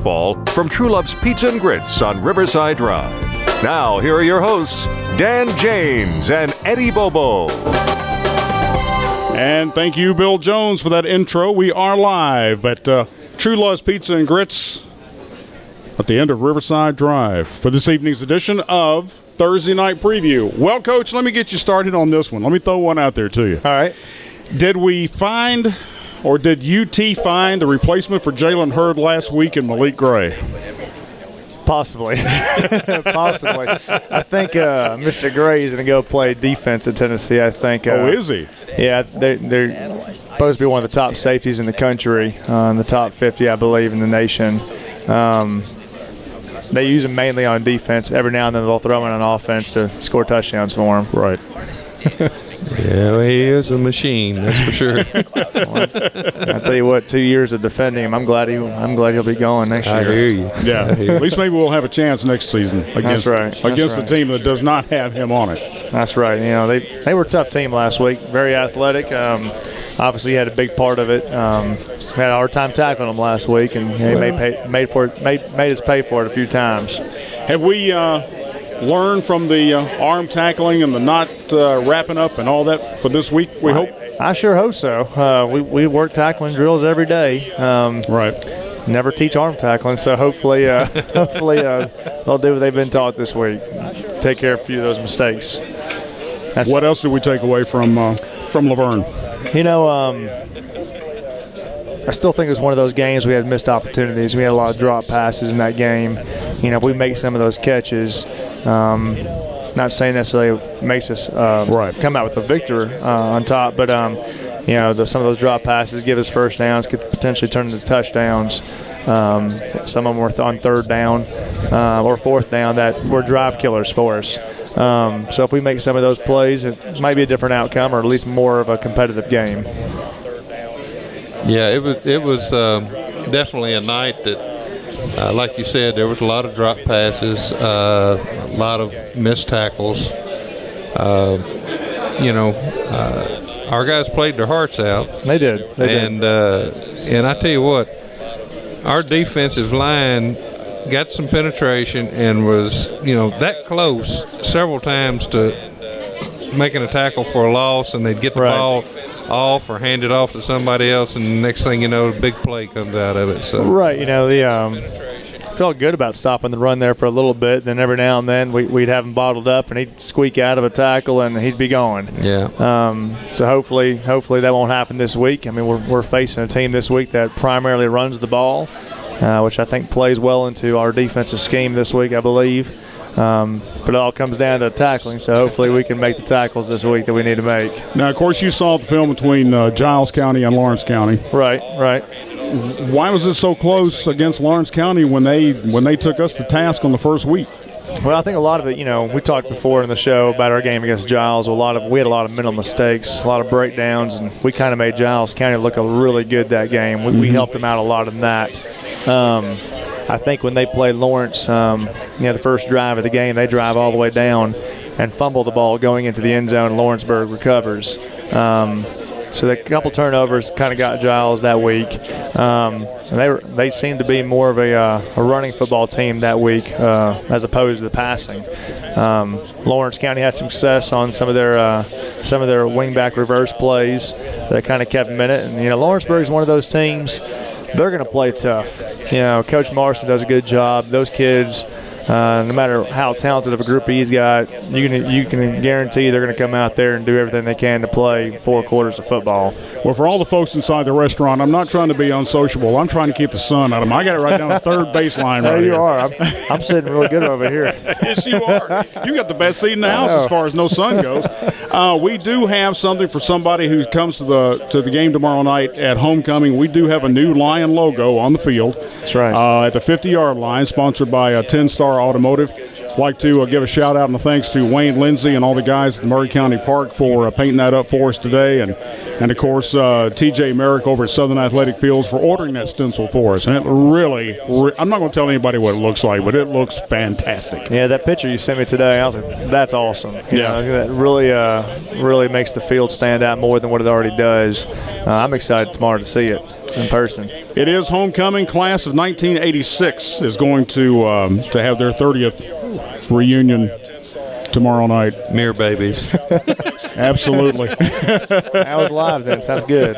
football from True Love's Pizza and Grits on Riverside Drive. Now, here are your hosts, Dan James and Eddie Bobo. And thank you, Bill Jones, for that intro. We are live at True Love's Pizza and Grits at the end of Riverside Drive for this evening's edition of Thursday Night Preview. Well, Coach, let me get you started on this one. Let me throw one out there to you. All right. Did we find, or did UT find the replacement for Jalen Hurd last week in Malik Gray? Possibly. Possibly. I think Mr. Gray is going to go play defense at Tennessee, I think. Is he? Yeah, they're supposed to be one of the top safeties in the country, in the top 50, I believe, in the nation. They use him mainly on defense. Every now and then they'll throw him on offense to score touchdowns for him. Right. Yeah, well, he is a machine, that's for sure. I'll tell you what, 2 years of defending him, I'm glad he'll be going next year. I hear you. Yeah, at least maybe we'll have a chance next season against That's the team that does not have him on it. That's right. You know, they were a tough team last week. Very athletic. Obviously, he had a big part of it. Had a hard time tackling him last week, and he made us pay for it a few times. Have we learned from the arm tackling and the not wrapping up and all that for this week, we hope? I sure hope so. We work tackling drills every day. Right. Never teach arm tackling, so hopefully they'll do what they've been taught this week. Take care of a few of those mistakes. What else did we take away from Laverne? You know, I still think it was one of those games we had missed opportunities. We had a lot of drop passes in that game. You know, if we make some of those catches, not saying necessarily it makes us come out with a victor on top, but you know, some of those drop passes give us first downs, could potentially turn into touchdowns. Some of them were on third down or fourth down that were drive killers for us. So if we make some of those plays, it might be a different outcome, or at least more of a competitive game. Yeah, it was definitely a night that, like you said, there was a lot of drop passes, a lot of missed tackles. Our guys played their hearts out. They did. And I tell you what, our defensive line got some penetration and was, that close several times to making a tackle for a loss, and they'd get the ball off or hand it off to somebody else, and the next thing you know, a big play comes out of it. So right, felt good about stopping the run there for a little bit. Then every now and then we'd have him bottled up, and he'd squeak out of a tackle, and he'd be gone. Yeah. So hopefully that won't happen this week. I mean, we're facing a team this week that primarily runs the ball, which I think plays well into our defensive scheme this week, I believe. But it all comes down to tackling, so hopefully we can make the tackles this week that we need to make. Now, of course, you saw the film between Giles County and Lawrence County. Right. Why was it so close against Lawrence County when they took us to task on the first week? Well, I think a lot of it, we talked before in the show about our game against Giles. We had a lot of mental mistakes, a lot of breakdowns, and we kind of made Giles County look really good that game. We helped them out a lot in that. I think when they played Lawrence, the first drive of the game, they drive all the way down and fumble the ball going into the end zone, and Lawrenceburg recovers. So a couple turnovers kind of got Giles that week. And they seemed to be more of a running football team that week as opposed to the passing. Lawrence County had some success on some of their wingback reverse plays that kind of kept them in it. And Lawrenceburg is one of those teams. They're going to play tough. Coach Marston does a good job. Those kids, no matter how talented of a group he's got, you can guarantee they're going to come out there and do everything they can to play 4 quarters of football. Well, for all the folks inside the restaurant, I'm not trying to be unsociable. I'm trying to keep the sun out of them. I got it right down the third baseline right here. You are. I'm sitting really good over here. Yes, you are. You got the best seat in the house as far as no sun goes. We do have something for somebody who comes to the game tomorrow night at homecoming. We do have a new Lion logo on the field. That's right. At the 50-yard line, sponsored by 10 Star Automotive. like to give a shout out and a thanks to Wayne Lindsay and all the guys at Maury County Park for painting that up for us today, and of course TJ Merrick over at Southern Athletic Fields for ordering that stencil for us. And it really, I'm not going to tell anybody what it looks like, but it looks fantastic. Yeah, that picture you sent me today, I was like, that's awesome. You know, that really makes the field stand out more than what it already does. I'm excited tomorrow to see it in person. It is homecoming. Class of 1986 is going to have their 30th reunion tomorrow night. Mere babies. Absolutely. I was live then. Sounds good.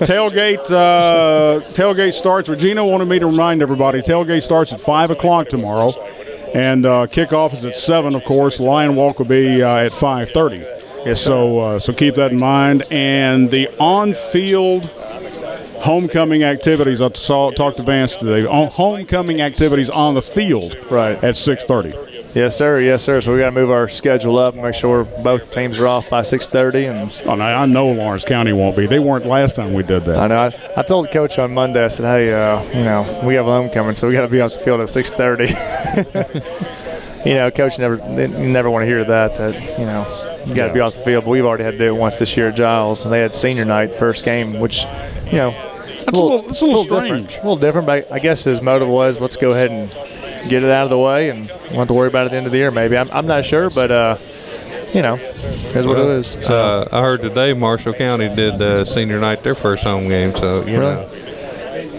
Tailgate starts. Regina wanted me to remind everybody, tailgate starts at 5 o'clock tomorrow, and kickoff is at 7, of course. Lion Walk will be at 5:30. Yes, so keep that in mind. And the on-field homecoming activities, I talked to Vance today, homecoming activities on the field at 6:30. Yes, sir. Yes, sir. So we got to move our schedule up and make sure both teams are off by 6:30. And I know Lawrence County won't be. They weren't last time we did that. I know. I told Coach on Monday, I said, hey, we have homecoming, so we got to be off the field at 6:30. Coach never want to hear that you got to be off the field. But we've already had to do it once this year at Giles, and they had senior night first game, which it's a little strange. A little different, but I guess his motive was, let's go ahead and get it out of the way and won't have to worry about it at the end of the year maybe. I'm not sure, but, that's what it is. I heard today Marshall County did senior night their first home game, so, you know.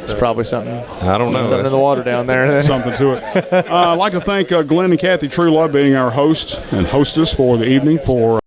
It's probably something. I don't know. Something in the water down there. Something to it. I'd like to thank Glenn and Kathy Truelove being our host and hostess for the evening for